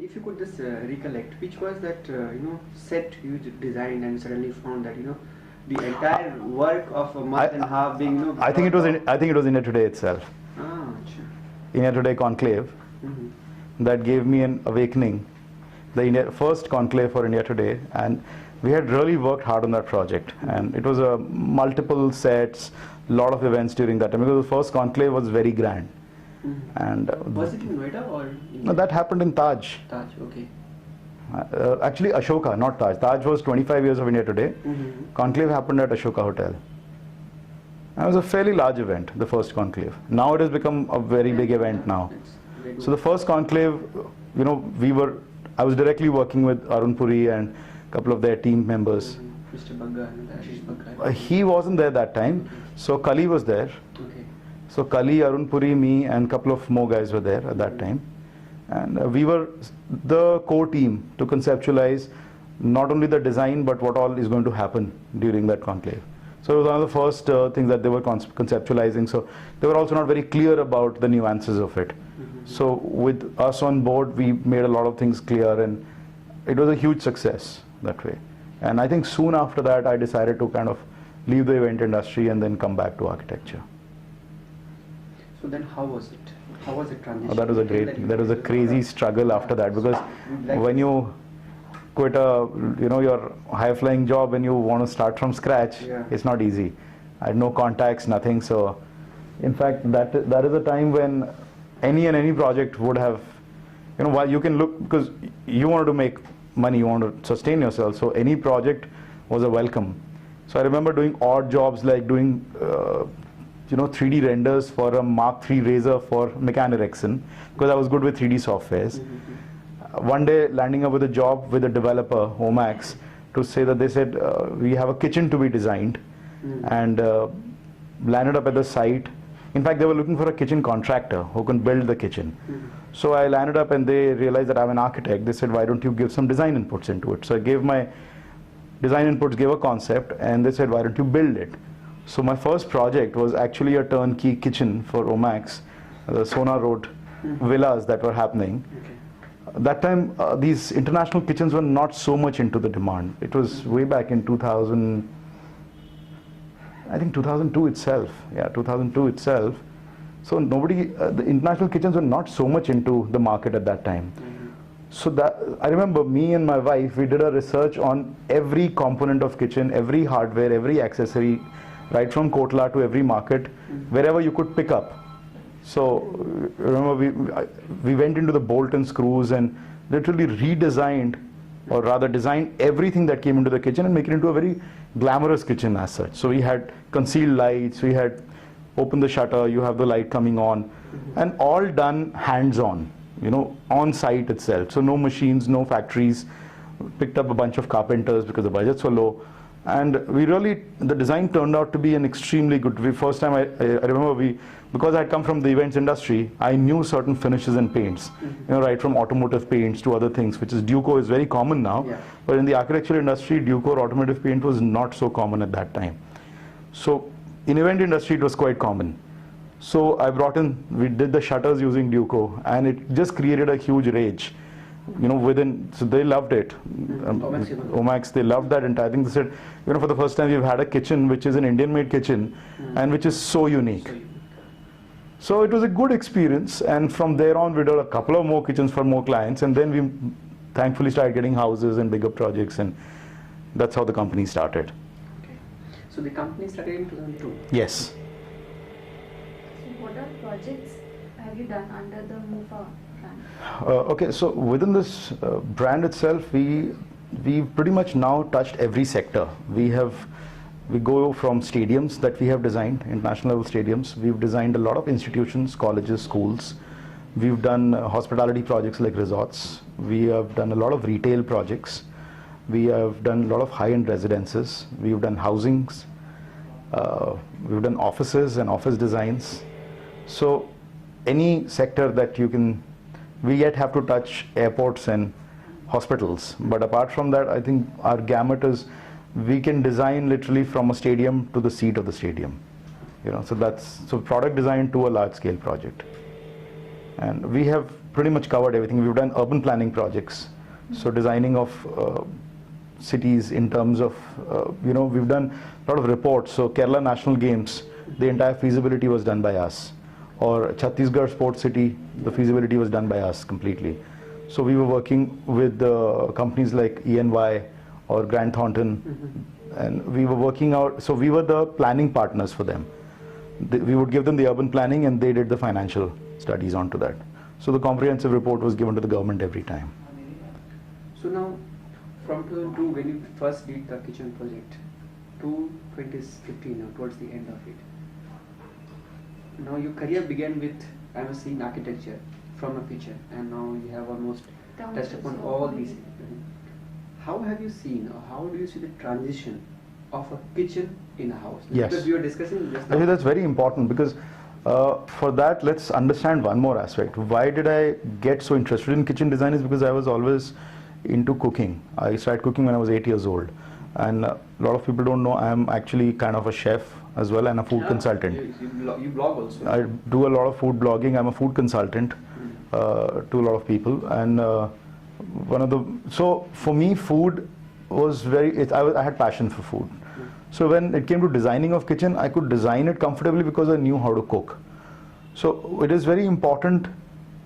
if you could just recollect, which was that set you designed and suddenly found that the entire work of a month and a half being I think it was India Today itself. Ah, sure. India Today conclave that gave me an awakening. The first conclave for India Today, and we had really worked hard on that project, and it was a multiple sets, lot of events during that time, because the first conclave was very grand. And was it in Noida or? No, that happened in Taj. Taj, okay. Actually, Ashoka, not Taj. Taj was 25 years of India Today. Conclave happened at Ashoka Hotel. It was a fairly large event, the first conclave. Now it has become a very big event now. So the first conclave, I was directly working with Arun Puri and a couple of their team members. Mr. Bagga and Ashish Bagga. He wasn't there that time, so Kali was there. Okay. So Kali, Arun Puri, me, and a couple of more guys were there at that time. And we were the core team to conceptualize not only the design, but what all is going to happen during that conclave. So it was one of the first things that they were conceptualizing. So they were also not very clear about the nuances of it. So with us on board, we made a lot of things clear, and it was a huge success that way. And I think soon after that, I decided to kind of leave the event industry and then come back to architecture. So then how was it? How was it transition? That was a crazy struggle after that, because when you quit your high-flying job and you want to start from scratch, it's not easy. I had no contacts, nothing. So in fact, that is a time when any project would have, while you can look, because you wanted to make money, you want to sustain yourself, so any project was a welcome. So I remember doing odd jobs like doing 3D renders for a Mark III Razor for McCann Erickson, because I was good with 3D softwares. One day landing up with a job with a developer, Omax, to say that they said we have a kitchen to be designed, and landed up at the site. In fact, they were looking for a kitchen contractor who can build the kitchen. So I landed up and they realized that I'm an architect. They said, why don't you give some design inputs into it? So I gave my design inputs, gave a concept, and they said, why don't you build it? So my first project was actually a turnkey kitchen for Omax, the Sona Road villas that were happening. That time, these international kitchens were not so much into the demand. It was way back in 2000, I think 2002 itself. Yeah, 2002 itself. So the international kitchens were not so much into the market at that time. So that, I remember me and my wife, we did a research on every component of kitchen, every hardware, every accessory, right from Kotla to every market, wherever you could pick up. So remember, we went into the bolt and screws and literally redesigned, or rather designed everything that came into the kitchen and make it into a very glamorous kitchen as such. So we had concealed lights, we had open the shutter, you have the light coming on, and all done hands-on, on site itself. So no machines, no factories. Picked up a bunch of carpenters because the budgets were low. And the design turned out to be an extremely good. First time I remember because I had come from the events industry, I knew certain finishes and paints, right from automotive paints to other things, which is Duco is very common now. But in the architectural industry, Duco or automotive paint was not so common at that time. So in event industry, it was quite common. So we did the shutters using Duco, and it just created a huge rage. So they loved it. Omax, they loved that entire thing. They said, for the first time we've had a kitchen which is an Indian-made kitchen and which is so unique. So it was a good experience, and from there on we did a couple of more kitchens for more clients, and then we thankfully started getting houses and bigger projects, and that's how the company started. Okay. So the company started in 2002? Yes. So what are projects have you done under the MOFA brand? Okay, so within this brand itself, we pretty much now touched every sector. We go from stadiums that we have designed, international level stadiums. We've designed a lot of institutions, colleges, schools. We've done hospitality projects like resorts. We have done a lot of retail projects. We have done a lot of high-end residences. We've done housings. We've done offices and office designs. So any sector that we yet have to touch airports and hospitals. But apart from that, I think our gamut is, we can design literally from a stadium to the seat of the stadium. So product design to a large scale project. And we have pretty much covered everything. We've done urban planning projects, so designing of cities in terms of, we've done a lot of reports. So Kerala National Games, the entire feasibility was done by us. Or Chhattisgarh Sports City, the feasibility was done by us completely. So we were working with companies like ENY or Grant Thornton, and we were working out, so we were the planning partners for them. We would give them the urban planning and they did the financial studies onto that. So the comprehensive report was given to the government every time. So now, from 2002, when you first did the kitchen project, to 2015, now towards the end of it, now your career began with, I was seeing architecture from a kitchen, and now you have almost touched upon all these things. How have you seen, or how do you see the transition of a kitchen in a house? Yes. Because we were discussing just now. Actually, that's very important, because for that, let's understand one more aspect. Why did I get so interested in kitchen design? Is because I was always into cooking. I started cooking when I was 8 years old, and a lot of people don't know I am actually kind of a chef as well and a food consultant. You blog also. I do a lot of food blogging. I'm a food consultant to a lot of people, and so for me, food was I had passion for food. So when it came to designing of kitchen, I could design it comfortably because I knew how to cook. So it is very important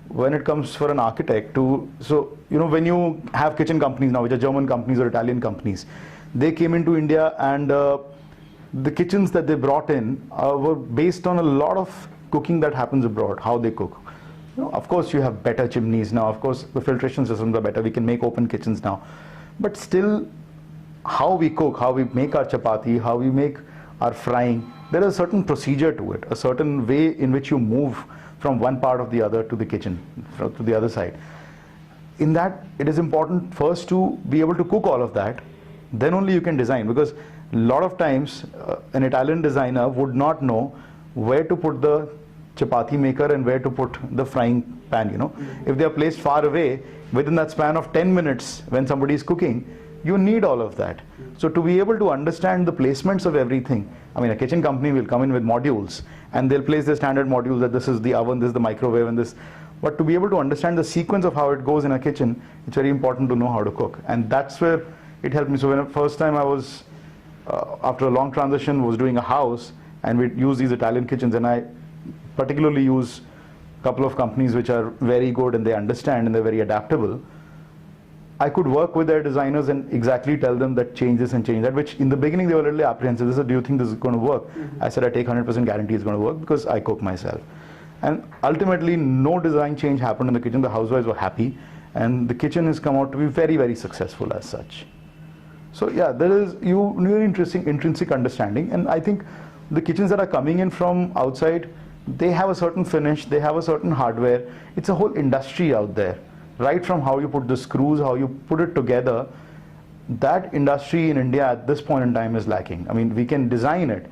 when it comes for an architect to, when you have kitchen companies now, which are German companies or Italian companies, they came into India, and the kitchens that they brought in were based on a lot of cooking that happens abroad, how they cook. Of course, you have better chimneys now. Of course, the filtration systems are better. We can make open kitchens now. But still, how we cook, how we make our chapati, how we make our frying, there is a certain procedure to it, a certain way in which you move from one part of the other to the kitchen, to the other side. In that, it is important first to be able to cook all of that, then only you can design, because a lot of times an Italian designer would not know where to put the chapati maker and where to put the frying pan, If they are placed far away, within that span of 10 minutes when somebody is cooking, you need all of that. So to be able to understand the placements of everything, I mean, a kitchen company will come in with modules and they'll place their standard modules that this is the oven, this is the microwave, and this. But to be able to understand the sequence of how it goes in a kitchen, it's very important to know how to cook. And that's where it helped me. So when the first time I was, after a long transition, was doing a house, and we use these Italian kitchens, and I particularly use a couple of companies which are very good and they understand and they're very adaptable. I could work with their designers and exactly tell them that change this and change that, which in the beginning they were a little apprehensive. They said, do you think this is going to work? I said, I take 100% guarantee it's going to work because I cook myself. And ultimately, no design change happened in the kitchen. The housewives were happy, and the kitchen has come out to be very, very successful as such. So yeah, there is interesting intrinsic understanding, and I think the kitchens that are coming in from outside, they have a certain finish, they have a certain hardware. It's a whole industry out there. Right from how you put the screws, how you put it together, that industry in India at this point in time is lacking. I mean, we can design it,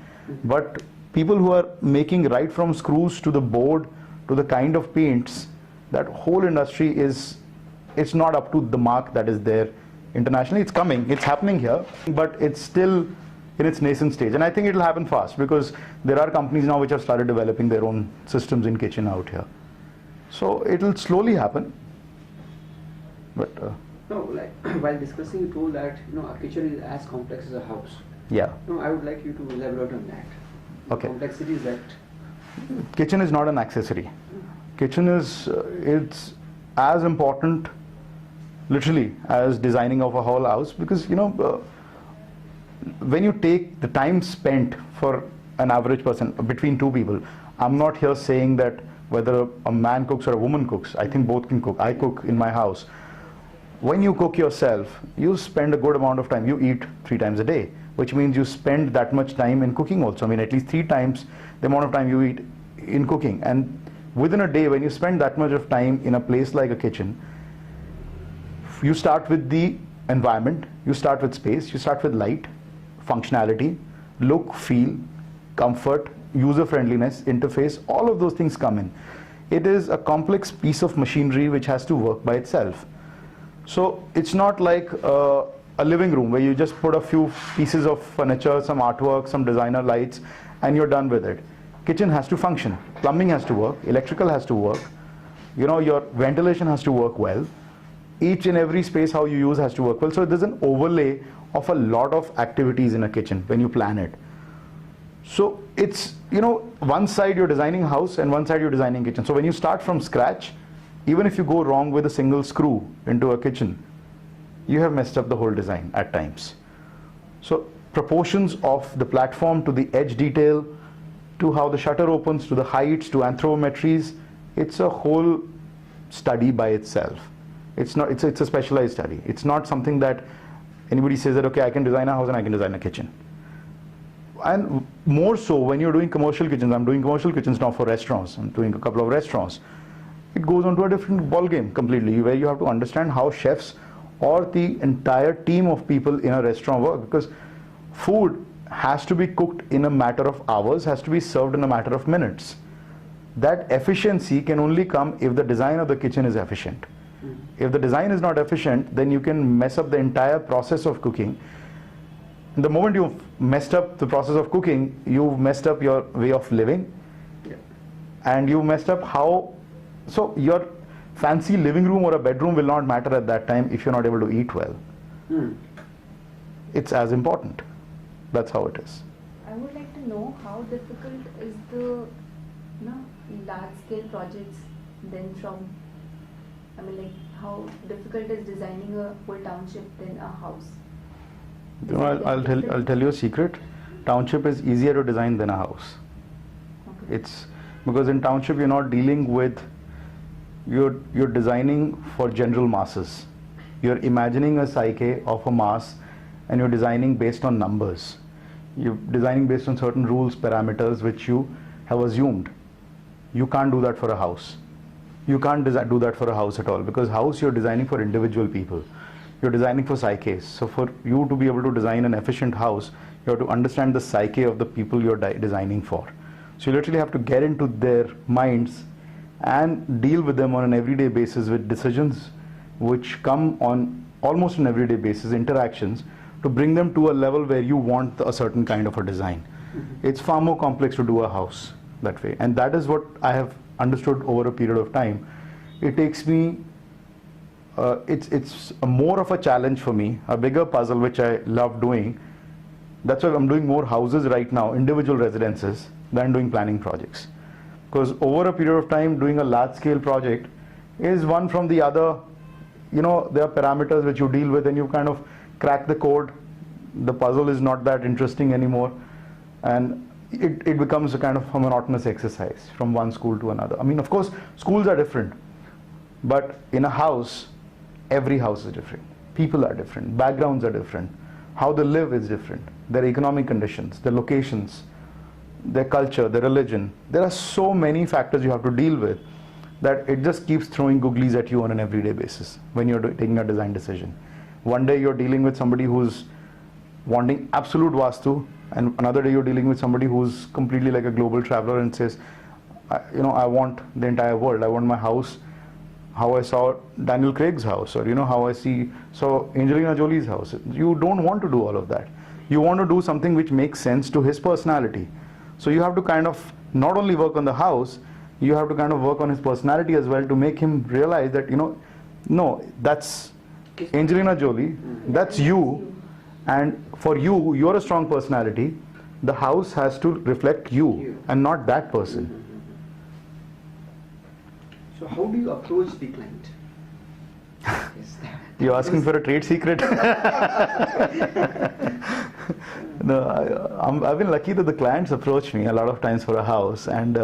but people who are making right from screws to the board to the kind of paints, that whole industry it's not up to the mark that is there internationally. It's coming, it's happening here, but it's still in its nascent stage. And I think it'll happen fast because there are companies now which have started developing their own systems in kitchen out here. So it'll slowly happen. But no, like while discussing, you told that a kitchen is as complex as a house. Yeah. No, I would like you to elaborate on that. Okay. Complexity is that. Kitchen is not an accessory. Kitchen is it's as important, literally, as designing of a whole house, because when you take the time spent for an average person between two people, I'm not here saying that whether a man cooks or a woman cooks. I think both can cook. I cook in my house. When you cook yourself, you spend a good amount of time. You eat 3 times a day, which means you spend that much time in cooking also. I mean, at least 3 times the amount of time you eat in cooking. And within a day, when you spend that much of time in a place like a kitchen, you start with the environment, you start with space, you start with light, functionality, look, feel, comfort, user friendliness, interface, all of those things come in. It is a complex piece of machinery which has to work by itself. So it's not like a living room where you just put a few pieces of furniture, some artwork, some designer lights, and you're done with it. Kitchen has to function. Plumbing has to work. Electrical has to work. You know, your ventilation has to work well. Each and every space how you use has to work well. So there's an overlay of a lot of activities in a kitchen when you plan it. So it's, you know, one side you're designing house and one side you're designing kitchen. So when you start from scratch, even if you go wrong with a single screw into a kitchen, you have messed up the whole design at times. So proportions of the platform to the edge detail, to how the shutter opens, to the heights, to anthropometries, it's a whole study by itself. It's not, it's a specialized study. It's not something that anybody says that, okay, I can design a house and I can design a kitchen. And more so when you're doing commercial kitchens. I'm doing commercial kitchens now for restaurants. I'm doing a couple of restaurants. It goes on to a different ball game completely, where you have to understand how chefs or the entire team of people in a restaurant work, because food has to be cooked in a matter of hours, has to be served in a matter of minutes. That efficiency can only come if the design of the kitchen is efficient. If the design is not efficient, then you can mess up the entire process of cooking. The moment you've messed up the process of cooking, you've messed up your way of living, and you messed up how, so your fancy living room or a bedroom will not matter at that time if you're not able to eat well. It's as important. That's how it is. I would like to know how difficult is the large scale projects then from, I mean, like how difficult is designing a whole township than a house? You know, I'll tell you a secret. Township is easier to design than a house. Okay. It's because in township you're not dealing with, you're designing for general masses. You're imagining a psyche of a mass and you're designing based on numbers. You're designing based on certain rules, parameters which you have assumed. You can't do that for a house. You can't do that for a house at all, because house you're designing for individual people. You're designing for psyches. So for you to be able to design an efficient house, you have to understand the psyche of the people you're designing for. So you literally have to get into their minds and deal with them on an everyday basis with decisions which come on almost an everyday basis, interactions, to bring them to a level where you want a certain kind of a design. It's far more complex to do a house that way, and that is what I have understood over a period of time. It takes me, it's more of a challenge for me, a bigger puzzle which I love doing. That's why I'm doing more houses right now, individual residences, than doing planning projects. Because over a period of time, doing a large scale project is one from the other. You know, there are parameters which you deal with and you kind of crack the code. The puzzle is not that interesting anymore, and it becomes a kind of a monotonous exercise from one school to another. I mean, of course, schools are different, but in a house, every house is different. People are different, backgrounds are different, how they live is different, their economic conditions, their locations, their culture, their religion. There are so many factors you have to deal with that it just keeps throwing googlies at you on an everyday basis when you're taking a design decision. One day you're dealing with somebody who's wanting absolute vastu, and another day you're dealing with somebody who's completely like a global traveler and says, you know, I want the entire world. I want my house how I saw Daniel Craig's house, or you know, how I saw Angelina Jolie's house. You don't want to do all of that. You want to do something which makes sense to his personality. So you have to kind of not only work on the house, you have to kind of work on his personality as well to make him realize that, you know, no, that's Angelina Jolie, that's you, and for you, you're a strong personality. The house has to reflect you and not that person. So how do you approach the client? You're asking for a trade secret? No, I've been lucky that the clients approach me a lot of times for a house, and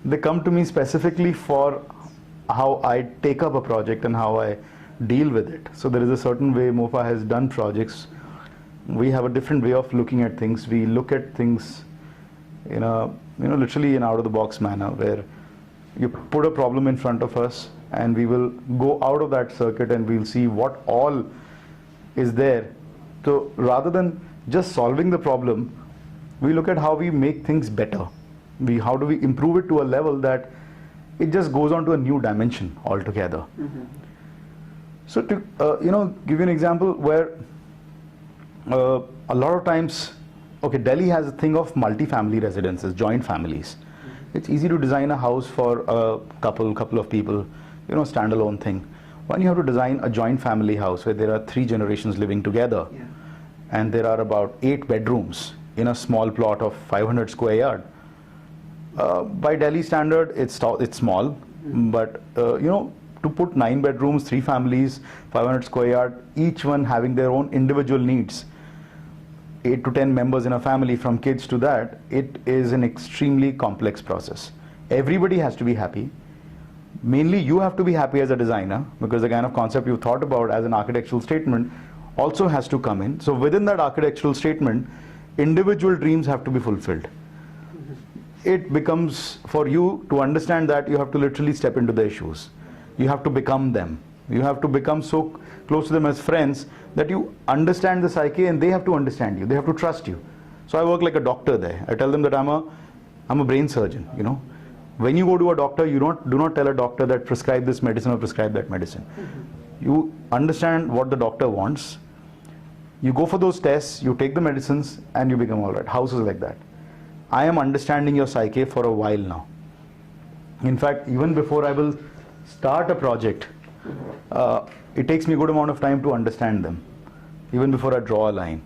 they come to me specifically for how I take up a project and how I deal with it. So there is a certain way MOFA has done projects. We have a different way of looking at things. We look at things in a, you know, literally an out-of-the-box manner, where you put a problem in front of us and we will go out of that circuit and we'll see what all is there. So rather than just solving the problem, we look at how we make things better. How do we improve it to a level that it just goes on to a new dimension altogether. So to you know, give you an example where a lot of times, okay, Delhi has a thing of multi-family residences, joint families. It's easy to design a house for a couple of people, you know, standalone thing. When you have to design a joint family house where there are 3 generations living together, and there are about 8 bedrooms in a small plot of 500 square yard, by Delhi standard, it's small, but you know, to put 9 bedrooms, 3 families, 500 square yard, each one having their own individual needs, 8 to 10 members in a family, from kids to that, it is an extremely complex process. Everybody has to be happy. Mainly you have to be happy as a designer, because the kind of concept you thought about as an architectural statement also has to come in. So within that architectural statement, individual dreams have to be fulfilled. It becomes, for you to understand that, you have to literally step into their shoes. You have to become them. You have to become so close to them as friends that you understand the psyche, and they have to understand you. They have to trust you. So I work like a doctor there. I tell them that I'm a brain surgeon, you know. When you go to a doctor, you do not tell a doctor that prescribe this medicine or prescribe that medicine. You understand what the doctor wants. You go for those tests, you take the medicines, and you become all right. House is like that. I am understanding your psyche for a while now. In fact, even before I will start a project, it takes me a good amount of time to understand them, even before I draw a line.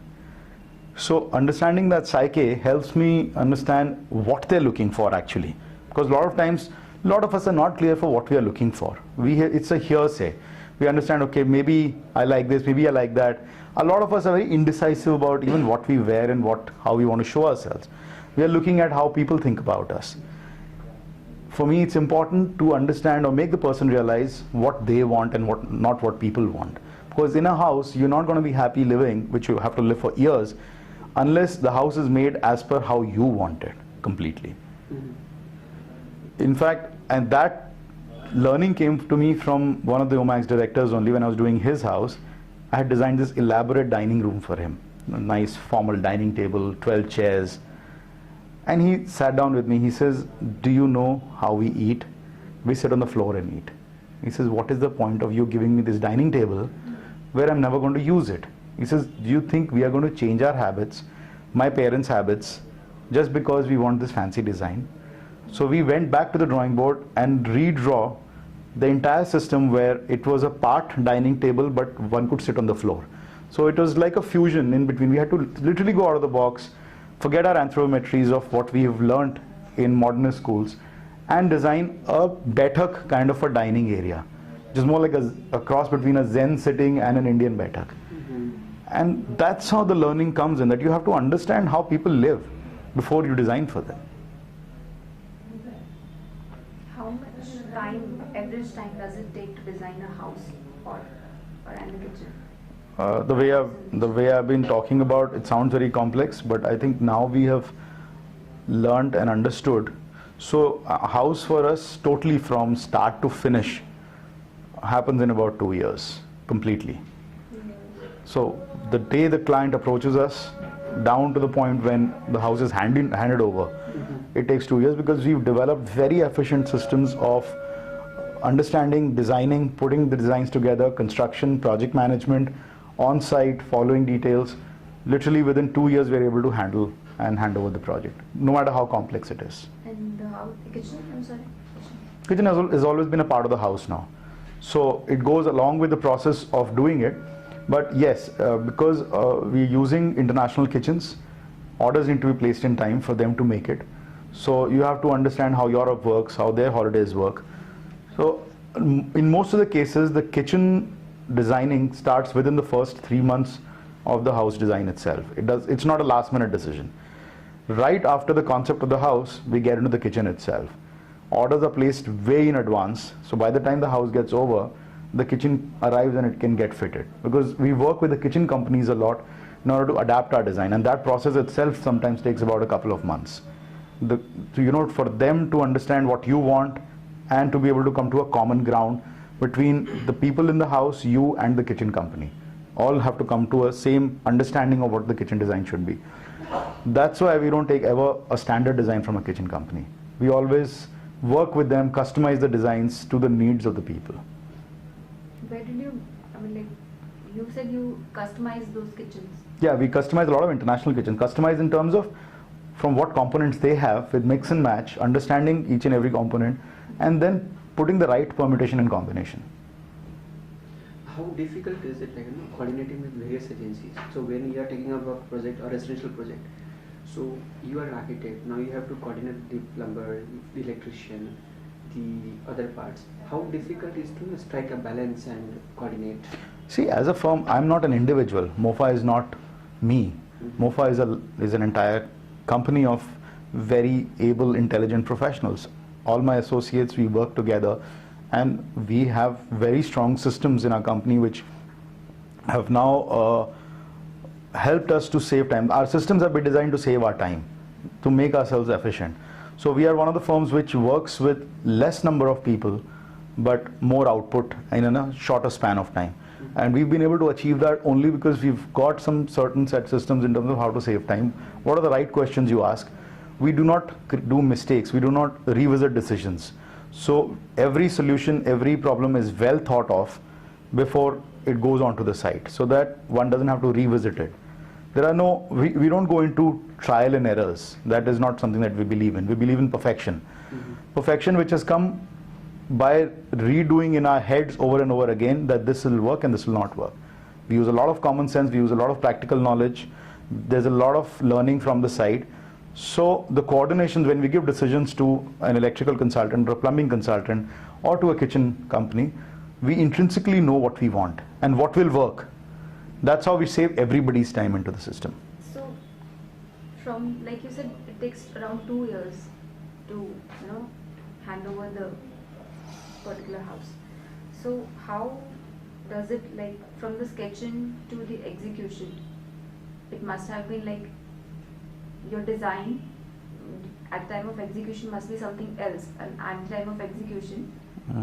So understanding that psyche helps me understand what they're looking for actually. Because a lot of times, a lot of us are not clear for what we are looking for. It's a hearsay. We understand, okay, maybe I like this, maybe I like that. A lot of us are very indecisive about even what we wear and how we want to show ourselves. We are looking at how people think about us. For me, it's important to understand or make the person realize what they want and not what people want. Because in a house, you're not going to be happy living, which you have to live for years, unless the house is made as per how you want it completely. In fact, and that learning came to me from one of the Omax directors only. When I was doing his house, I had designed this elaborate dining room for him. A nice formal dining table, 12 chairs. And he sat down with me. He says, do you know how we eat? We sit on the floor and eat. He says, what is the point of you giving me this dining table where I'm never going to use it? He says, do you think we are going to change our habits, my parents' habits, just because we want this fancy design? So we went back to the drawing board and redraw the entire system where it was a part dining table, but one could sit on the floor. So it was like a fusion in between. We had to literally go out of the box, forget our anthropometries of what we have learned in modernist schools, and design a Baitak kind of a dining area, which is more like a cross between a Zen sitting and an Indian Baitak. And that's how the learning comes in, that you have to understand how people live before you design for them. How much time, average time, does it take to design a house or a kitchen? The way I've been talking about, it sounds very complex, but I think now we have learned and understood. So a house for us, totally from start to finish, happens in about 2 years, completely. So the day the client approaches us, down to the point when the house is handed over, it takes 2 years, because we've developed very efficient systems of understanding, designing, putting the designs together, construction, project management, on-site, following details. Literally within 2 years, we're able to handle and hand over the project, no matter how complex it is. And the kitchen, I'm sorry? Kitchen has always been a part of the house now. So it goes along with the process of doing it. But yes, because we're using international kitchens, orders need to be placed in time for them to make it. So you have to understand how Europe works, how their holidays work. So in most of the cases, the kitchen designing starts within the first 3 months of the house design itself. It's not a last minute decision. Right after the concept of the house, we get into the kitchen itself. Orders are placed way in advance, so by the time the house gets over, the kitchen arrives and it can get fitted. Because we work with the kitchen companies a lot in order to adapt our design, and that process itself sometimes takes about a couple of months. For them to understand what you want and to be able to come to a common ground between the people in the house, you and the kitchen company. All have to come to a same understanding of what the kitchen design should be. That's why we don't take ever a standard design from a kitchen company. We always work with them, customize the designs to the needs of the people. Where did you, you said you customize those kitchens? Yeah, we customize a lot of international kitchens. Customize in terms of from what components they have with mix and match, understanding each and every component, and then putting the right permutation and combination. How difficult is it, coordinating with various agencies? So when you are taking up a project or residential project, so you are an architect, now you have to coordinate the plumber, the electrician, the other parts. How difficult is to strike a balance and coordinate? See, as a firm, I'm not an individual. MOFA is not me. MOFA is an entire company of very able, intelligent professionals. All my associates, we work together, and we have very strong systems in our company which have now helped us to save time. Our systems have been designed to save our time, to make ourselves efficient. So we are one of the firms which works with less number of people but more output in a shorter span of time. And we've been able to achieve that only because we've got some certain set systems in terms of how to save time. What are the right questions you ask? We do not do mistakes. We do not revisit decisions. So every solution, every problem is well thought of before it goes onto the site, so that one doesn't have to revisit it. There are no, we don't go into trial and errors. That is not something that we believe in. We believe in perfection. Perfection which has come by redoing in our heads over and over again that this will work and this will not work. We use a lot of common sense, we use a lot of practical knowledge, there's a lot of learning from the side. So the coordinations, when we give decisions to an electrical consultant or a plumbing consultant or to a kitchen company, we intrinsically know what we want and what will work. That's how we save everybody's time into the system. So from, like you said, it takes around 2 years to hand over the particular house. So how does it, like, from the sketching to the execution, it must have been like your design at time of execution must be something else, and at time of execution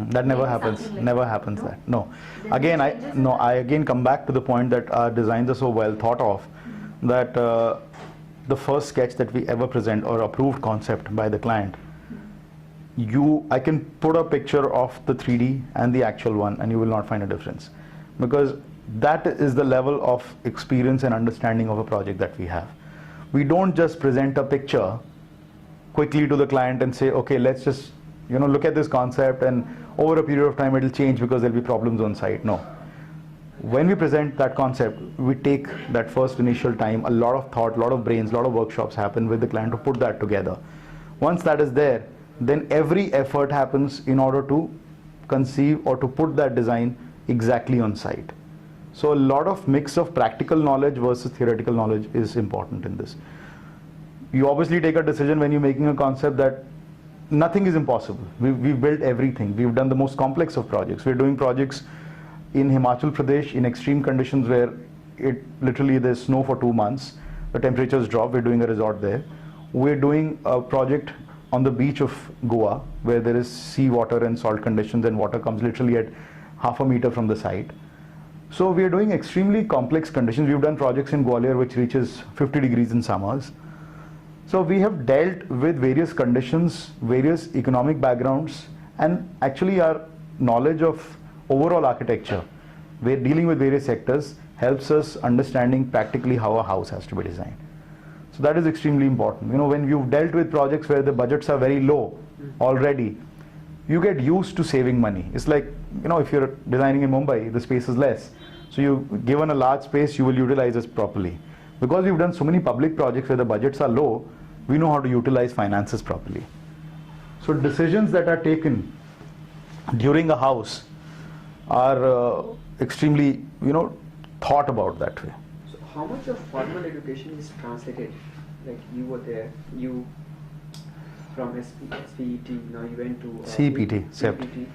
that never happens. Like never happens. No? That no. Then Again, I again come back to the point that our designs are so well thought of that the first sketch that we ever present or approved concept by the client, I can put a picture of the 3D and the actual one, and you will not find a difference, because that is the level of experience and understanding of a project that we have. We don't just present a picture quickly to the client and say, okay, let's just look at this concept, and over a period of time it will change because there will be problems on site. No. When we present that concept, we take that first initial time, a lot of thought, a lot of brains, a lot of workshops happen with the client to put that together. Once that is there, then every effort happens in order to conceive or to put that design exactly on site. So a lot of mix of practical knowledge versus theoretical knowledge is important in this. You obviously take a decision when you're making a concept that nothing is impossible. We've built everything. We've done the most complex of projects. We're doing projects in Himachal Pradesh in extreme conditions where literally there's snow for 2 months. The temperatures drop. We're doing a resort there. We're doing a project on the beach of Goa where there is sea water and salt conditions, and water comes literally at half a meter from the site. So we are doing extremely complex conditions. We've done projects in Gwalior which reaches 50 degrees in summers. So we have dealt with various conditions, various economic backgrounds, and actually our knowledge of overall architecture, we're dealing with various sectors, helps us understanding practically how a house has to be designed. So that is extremely important. When you've dealt with projects where the budgets are very low already, you get used to saving money. It's like, if you're designing in Mumbai, the space is less. So given a large space, you will utilize it properly. Because we've done so many public projects where the budgets are low, we know how to utilize finances properly. So decisions that are taken during a house are extremely, thought about that way. So how much of formal education is translated? Like you were there, you from SPET, now you went to CPT,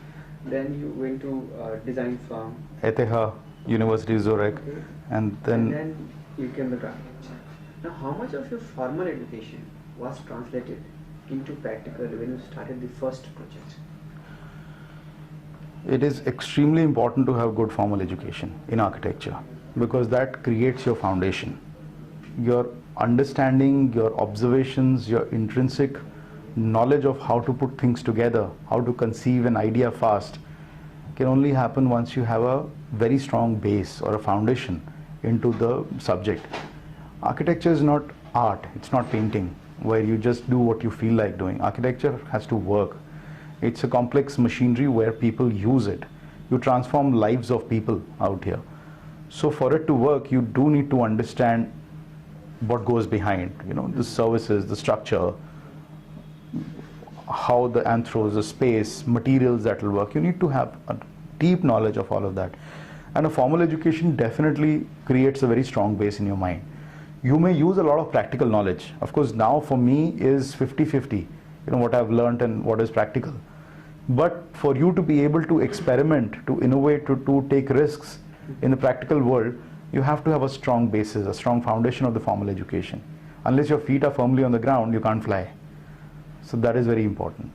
then you went to design firm, ETH, University of Zurich, okay. and then you came to architecture. Now how much of your formal education was translated into practical when you started the first project? It is extremely important to have good formal education in architecture, because that creates your foundation. Your understanding, your observations, your intrinsic knowledge of how to put things together, how to conceive an idea fast, can only happen once you have a very strong base or a foundation into the subject. Architecture is not art, it's not painting. where you just do what you feel like doing. Architecture has to work. It's a complex machinery where people use it. You transform lives of people out here. So for it to work, you do need to understand what goes behind, you know, the services, the structure, how the anthros, the space, materials that will work. You need to have a deep knowledge of all of that. And a formal education definitely creates a very strong base in your mind. You may use a lot of practical knowledge. Of course, now for me is 50-50, you know, what I've learned and what is practical. But for you to be able to experiment, to innovate, to take risks in the practical world, you have to have a strong basis, a strong foundation of the formal education. Unless your feet are firmly on the ground, you can't fly. So that is very important.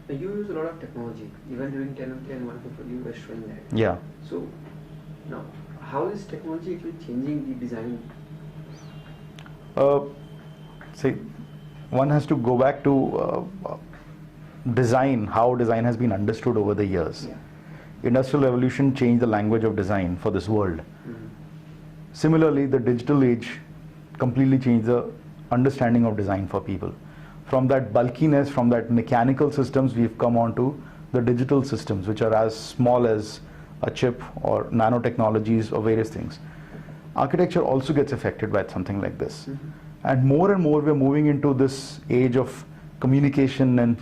You use a lot of technology. Even during 10 of 10, one of you were showing that. Yeah. So now, how is technology actually changing the design? See, one has to go back to design, how design has been understood over the years. Yeah. Industrial revolution changed the language of design for this world. Mm-hmm. Similarly, the digital age completely changed the understanding of design for people. From that bulkiness, from that mechanical systems, we've come on to the digital systems, which are as small as a chip or nanotechnologies or various things. Architecture also gets affected by something like this. Mm-hmm. And more we're moving into this age of communication and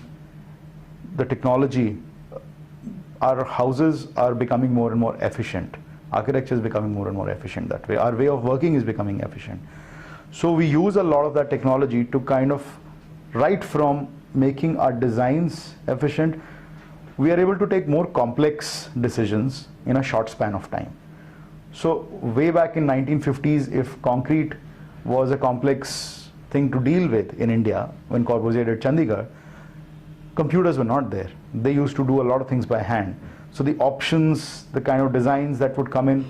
the technology. Our houses are becoming more and more efficient. Architecture is becoming more and more efficient that way. Our way of working is becoming efficient. So we use a lot of that technology to kind of, right from making our designs efficient, we are able to take more complex decisions in a short span of time. So way back in 1950s, if concrete was a complex thing to deal with in India, when Corbusier did Chandigarh, computers were not there. They used to do a lot of things by hand. So the options, the kind of designs that would come in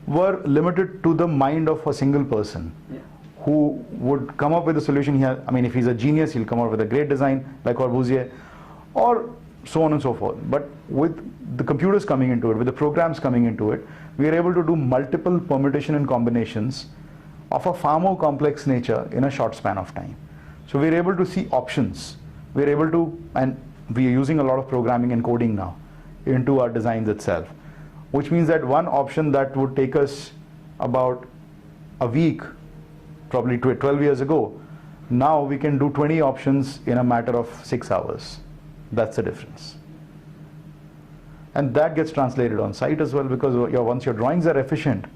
were limited to the mind of a single person. Yeah. Who would come up with a solution here. I mean, if he's a genius, he'll come up with a great design like Corbusier, or so on and so forth. But with the computers coming into it, with the programs coming into it, we are able to do multiple permutation and combinations of a far more complex nature in a short span of time. So we're able to see options. We're able to, and we are using a lot of programming and coding now into our designs itself, which means that one option that would take us about a week, probably 12 years ago, now we can do 20 options in a matter of 6 hours. That's the difference. And that gets translated on site as well, because once your drawings are efficient,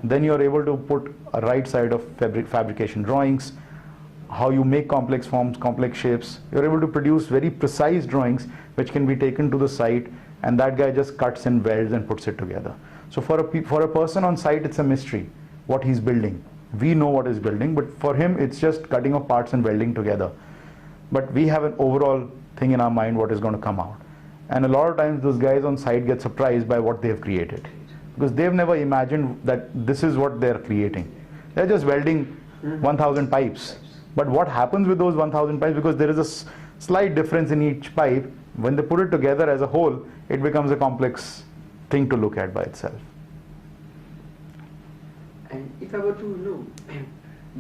then you're able to put a right side of fabrication drawings, how you make complex forms, complex shapes. You're able to produce very precise drawings which can be taken to the site, and that guy just cuts and welds and puts it together. So for a person on site, it's a mystery what he's building. We know what he's building, but for him it's just cutting of parts and welding together. But we have an overall thing in our mind what is going to come out. And a lot of times those guys on site get surprised by what they've created, because they've never imagined that this is what they're creating. They're just welding 1,000 pipes. But what happens with those 1,000 pipes, because there is a slight difference in each pipe, when they put it together as a whole, it becomes a complex thing to look at by itself. And if I were to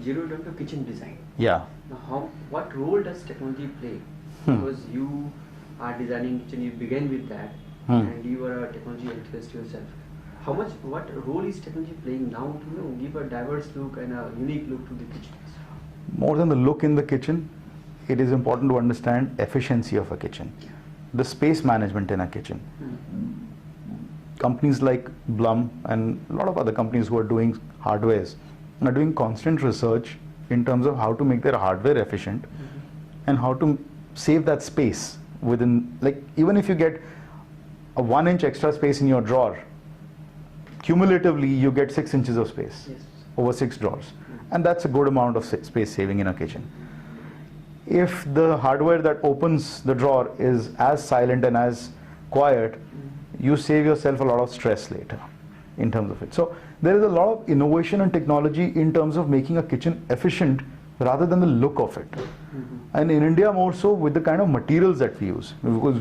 zero down to kitchen design, Yeah. now what role does technology play? Because you are designing kitchen, you began with that, and you are a technology enthusiast yourself. What role is technology playing now to give a diverse look and a unique look to the kitchens? More than the look in the kitchen, it is important to understand efficiency of a kitchen, the space management in a kitchen. Companies like Blum and a lot of other companies who are doing hardwares are doing constant research in terms of how to make their hardware efficient and how to save that space within, like, even if you get a 1 inch extra space in your drawer, cumulatively you get 6 inches of space over 6 drawers, and that's a good amount of space saving in a kitchen. If the hardware that opens the drawer is as silent and as quiet, you save yourself a lot of stress later in terms of it. So there is a lot of innovation and technology in terms of making a kitchen efficient rather than the look of it. And in India more so with the kind of materials that we use, because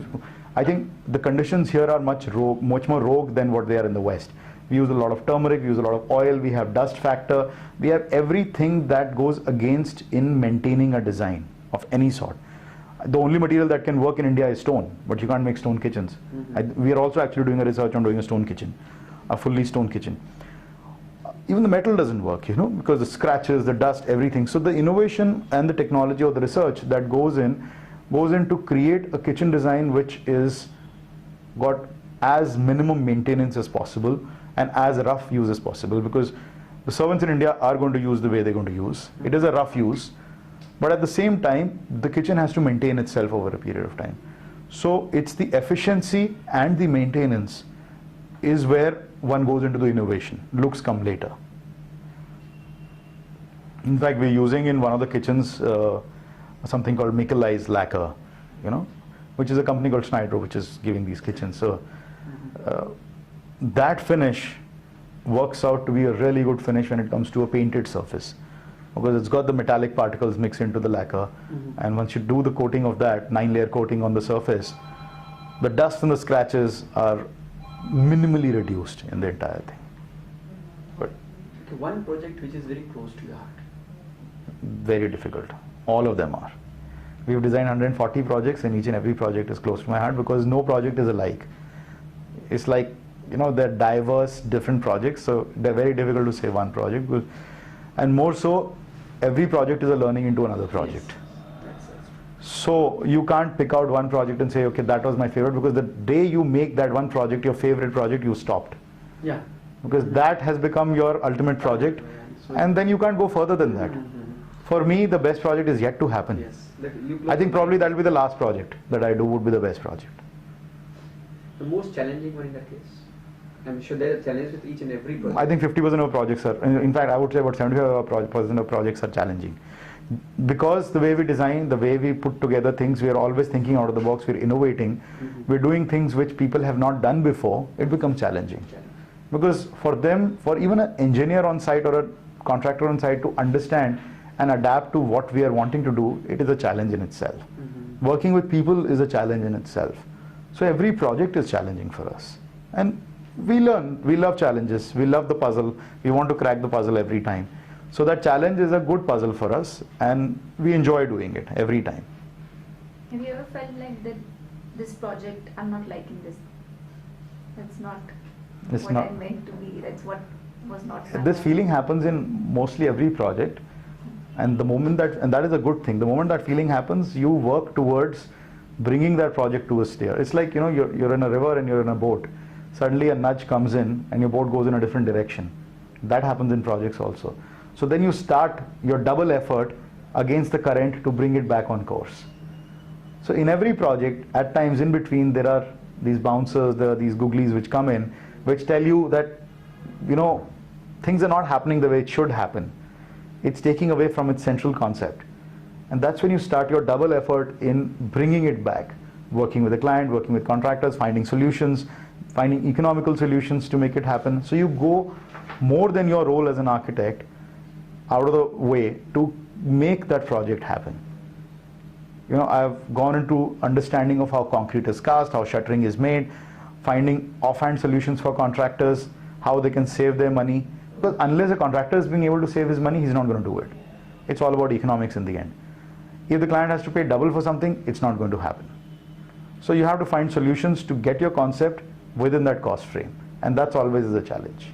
I think the conditions here are much more rogue than what they are in the West. We use a lot of turmeric, we use a lot of oil, we have dust factor, we have everything that goes against in maintaining a design of any sort. The only material that can work in India is stone, but you can't make stone kitchens. We are also actually doing a research on doing a stone kitchen, a fully stone kitchen. Even the metal doesn't work, you know, because the scratches, the dust, everything. So the innovation and the technology or the research that goes in to create a kitchen design which is got as minimum maintenance as possible and as rough use as possible, because the servants in India are going to use the way they're going to use. It is a rough use, but at the same time, the kitchen has to maintain itself over a period of time. So it's the efficiency and the maintenance is where one goes into the innovation. Looks come later. In fact, we're using in one of the kitchens something called Michelized lacquer, you know, which is a company called Schneider which is giving these kitchens. So that finish works out to be a really good finish when it comes to a painted surface, because it's got the metallic particles mixed into the lacquer, and once you do the coating of that 9-layer coating on the surface, the dust and the scratches are minimally reduced in the entire thing. But okay, one project which is very close to your heart. Very difficult. All of them are. We've designed 140 projects, and each and every project is close to my heart because no project is alike. It's like, you know, they're diverse, different projects, so they're very difficult to say one project. And more so, every project is a learning into another project. Yes. So you can't pick out one project and say, okay, that was my favorite, because the day you make that one project your favorite project, you stopped. Yeah. Because that has become your ultimate project, and then you can't go further than that. For me, the best project is yet to happen. Yes. I think probably that will be the last project that I do would be the best project. The most challenging one in that case? I'm sure there are challenges with each and every project. I think 50% of projects are, in fact, I would say about 75% of projects are challenging. Because the way we design, the way we put together things, we are always thinking out of the box, we're innovating, we're doing things which people have not done before, it becomes challenging. Because for them, for even an engineer on site or a contractor on site to understand and adapt to what we are wanting to do, it is a challenge in itself. Working with people is a challenge in itself. So every project is challenging for us. And we learn, we love challenges, we love the puzzle, we want to crack the puzzle every time. So that challenge is a good puzzle for us, and we enjoy doing it every time. Have you ever felt like that this project, I'm not liking this, that's not what I meant to be, that's what was not my This mind. feeling happens in mostly every project, and the moment that, and that is a good thing, the moment that feeling happens, you work towards bringing that project to a steer. It's like, you know, you're in a river and you're in a boat. Suddenly a nudge comes in and your boat goes in a different direction. That happens in projects also. So then you start your double effort against the current to bring it back on course. So in every project, at times in between, there are these bouncers, there are these googlies which come in, which tell you that, you know, things are not happening the way it should happen. It's taking away from its central concept. And that's when you start your double effort in bringing it back, working with the client, working with contractors, finding solutions, finding economical solutions to make it happen. So you go more than your role as an architect out of the way to make that project happen. You know, I've gone into understanding of how concrete is cast, how shuttering is made, finding offhand solutions for contractors, how they can save their money. Because unless a contractor is being able to save his money, he's not going to do it. It's all about economics in the end. If the client has to pay double for something, it's not going to happen. So you have to find solutions to get your concept within that cost frame, and that's always the challenge.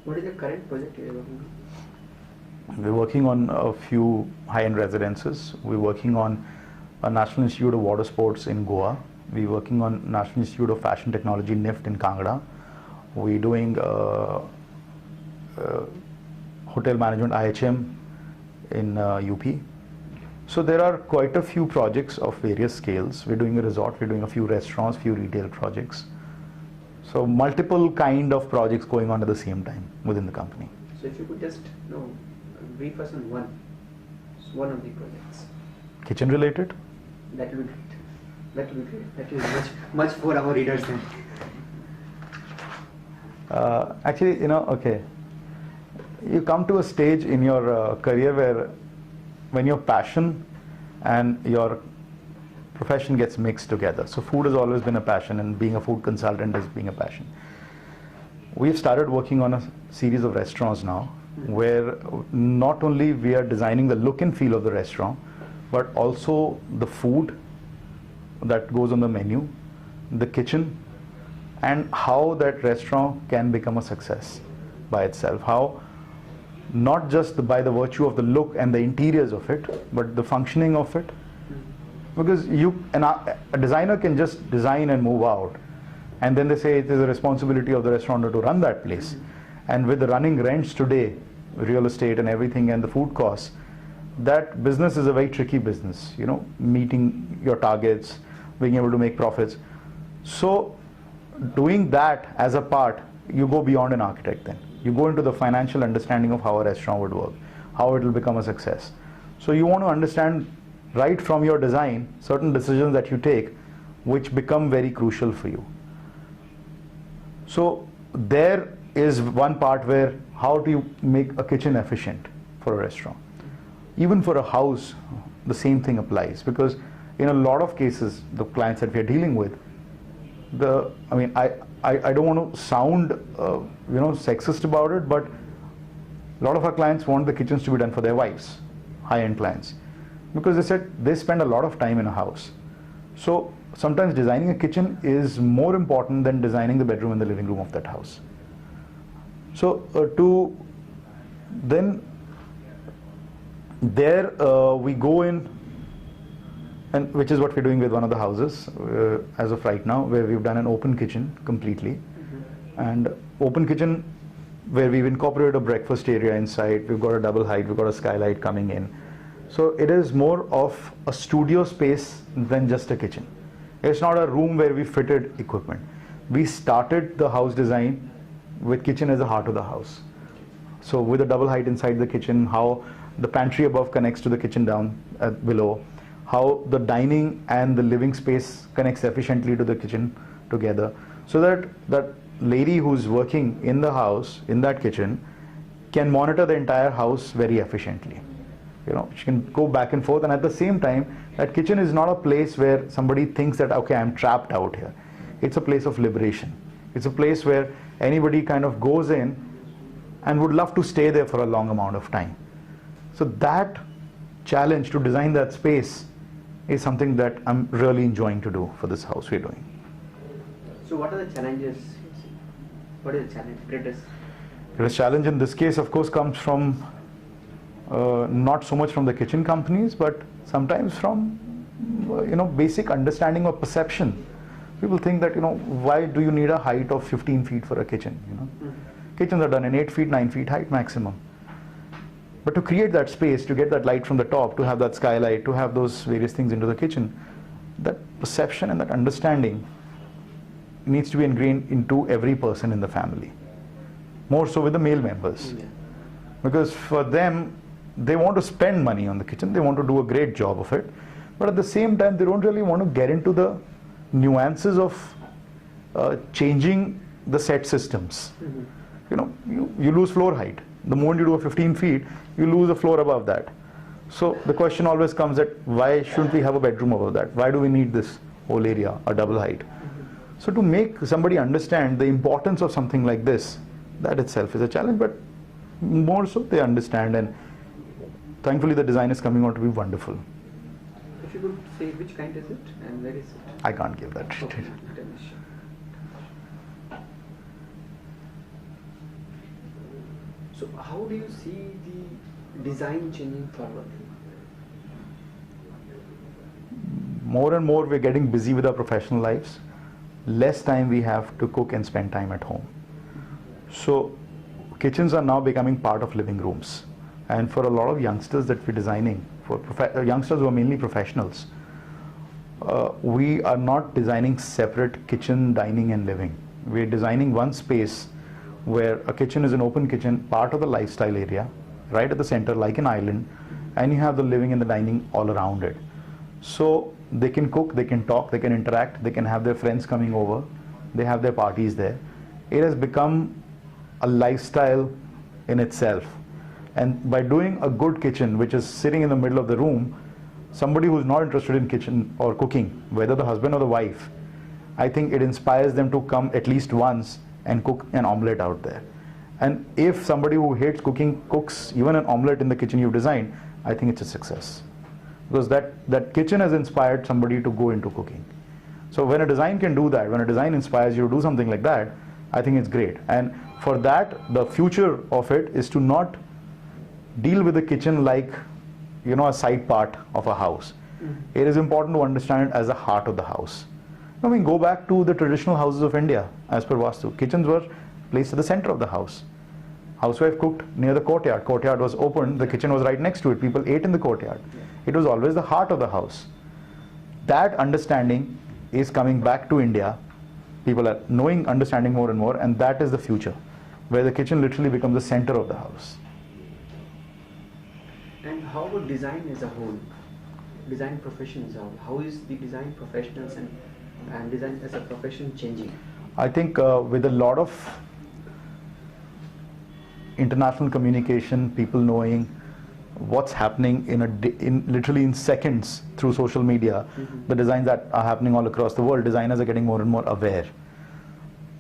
What is the current project you are working on? We're working on a few high-end residences. We're working on a National Institute of Water Sports in Goa. We're working on National Institute of Fashion Technology NIFT in Kangra. We're doing hotel management IHM in UP. So there are quite a few projects of various scales. We're doing a resort, we're doing a few restaurants, few retail projects. So multiple kind of projects going on at the same time within the company. So if you could just brief us on one of the projects. Kitchen related? That will be great. That will be great. That is much for our readers then. Actually, you know, okay. You come to a stage in your career where when your passion and your profession gets mixed together. So food has always been a passion, and being a food consultant is being a passion. We've started working on a series of restaurants now, where not only we are designing the look and feel of the restaurant, but also the food that goes on the menu, the kitchen, and how that restaurant can become a success by itself. How not just by the virtue of the look and the interiors of it, but the functioning of it. Because a designer can just design and move out, and then they say it is a responsibility of the restaurateur to run that place. And with the running rents today, real estate and everything, and the food costs, that business is a very tricky business, you know, meeting your targets, being able to make profits. So doing that as a part, you go beyond an architect then. You go into the financial understanding of how a restaurant would work, how it will become a success. So you want to understand right from your design certain decisions that you take which become very crucial for you. So there is one part where how do you make a kitchen efficient for a restaurant. Even for a house, the same thing applies, because in a lot of cases, the clients that we are dealing with, I don't want to sound sexist about it, but a lot of our clients want the kitchens to be done for their wives, high-end clients, because they said they spend a lot of time in a house. So sometimes designing a kitchen is more important than designing the bedroom and the living room of that house. So we go in, and which is what we're doing with one of the houses as of right now, where we've done an open kitchen completely. And open kitchen where we've incorporated a breakfast area inside, we've got a double height, we've got a skylight coming in. So it is more of a studio space than just a kitchen. It's not a room where we fitted equipment. We started the house design with kitchen as the heart of the house. So with a double height inside the kitchen, how the pantry above connects to the kitchen down below, how the dining and the living space connects efficiently to the kitchen together, so that that lady who's working in the house, in that kitchen, can monitor the entire house very efficiently. You know, she can go back and forth, and at the same time, that kitchen is not a place where somebody thinks that, okay, I'm trapped out here. It's a place of liberation. It's a place where anybody kind of goes in and would love to stay there for a long amount of time. So that challenge to design that space is something that I'm really enjoying to do for this house we're doing. So what are the challenges? What is the challenge? The challenge in this case, of course, comes from not so much from the kitchen companies, but sometimes from basic understanding or perception. People think that, why do you need a height of 15 feet for a kitchen? Kitchens are done in 8 feet, 9 feet height maximum. But to create that space, to get that light from the top, to have that skylight, to have those various things into the kitchen, that perception and that understanding needs to be ingrained into every person in the family. More so with the male members. Yeah. Because for them, they want to spend money on the kitchen, they want to do a great job of it, but at the same time, they don't really want to get into the nuances of changing the set systems. You lose floor height. The moment you do a 15 feet, you lose a floor above that. So the question always comes that why shouldn't we have a bedroom above that? Why do we need this whole area, a double height? So to make somebody understand the importance of something like this, that itself is a challenge, but more so they understand, and thankfully the design is coming out to be wonderful. If you could say which kind is it and where is it? I can't give that. Okay. So how do you see the design changing forward? More and more we're getting busy with our professional lives. Less time we have to cook and spend time at home. So kitchens are now becoming part of living rooms. And for a lot of youngsters that we're designing, for youngsters who are mainly professionals, we are not designing separate kitchen, dining and living. We're designing one space where a kitchen is an open kitchen, part of the lifestyle area, right at the center like an island, and you have the living and the dining all around it. So they can cook, they can talk, they can interact, they can have their friends coming over, they have their parties there. It has become a lifestyle in itself. And by doing a good kitchen, which is sitting in the middle of the room, somebody who's not interested in kitchen or cooking, whether the husband or the wife, I think it inspires them to come at least once and cook an omelette out there. And if somebody who hates cooking cooks even an omelette in the kitchen you've designed, I think it's a success. Because that kitchen has inspired somebody to go into cooking. So when a design can do that, when a design inspires you to do something like that, I think it's great. And for that, the future of it is to not deal with the kitchen like, you know, a side part of a house. It is important to understand it as the heart of the house. I mean, go back to the traditional houses of India, as per Vastu. Kitchens were placed at the center of the house. Housewife cooked near the courtyard. Courtyard was open, the kitchen was right next to it. People ate in the courtyard. It was always the heart of the house. That understanding is coming back to India. People are knowing, understanding more and more, and that is the future, where the kitchen literally becomes the center of the house. And how would design as a whole, design profession as a whole, how is the design professionals and design as a profession changing? I think with a lot of international communication, people knowing what's happening in literally in seconds through social media, the designs that are happening all across the world, designers are getting more and more aware.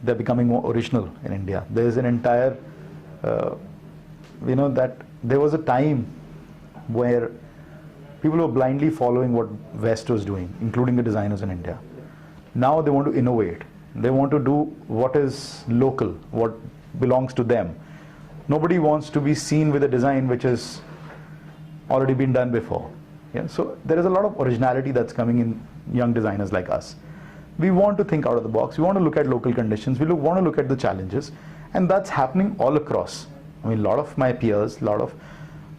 They're becoming more original in India. There's an entire, that there was a time where people were blindly following what West was doing, including the designers in India. Now they want to innovate. They want to do what is local, what belongs to them. Nobody wants to be seen with a design which has already been done before. Yeah? So there is a lot of originality that's coming in young designers like us. We want to think out of the box. We want to look at local conditions. We want to look at the challenges. And that's happening all across. I mean, a lot of my peers, a lot of